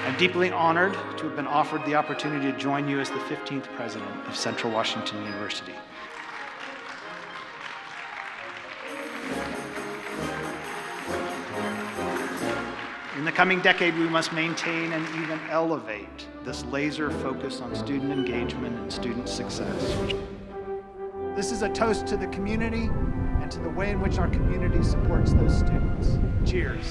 I'm deeply honored to have been offered the opportunity to join you as the 15th president of Central Washington University. In the coming decade, we must maintain and even elevate this laser focus on student engagement and student success. This is a toast to the community and to the way in which our community supports those students. Cheers.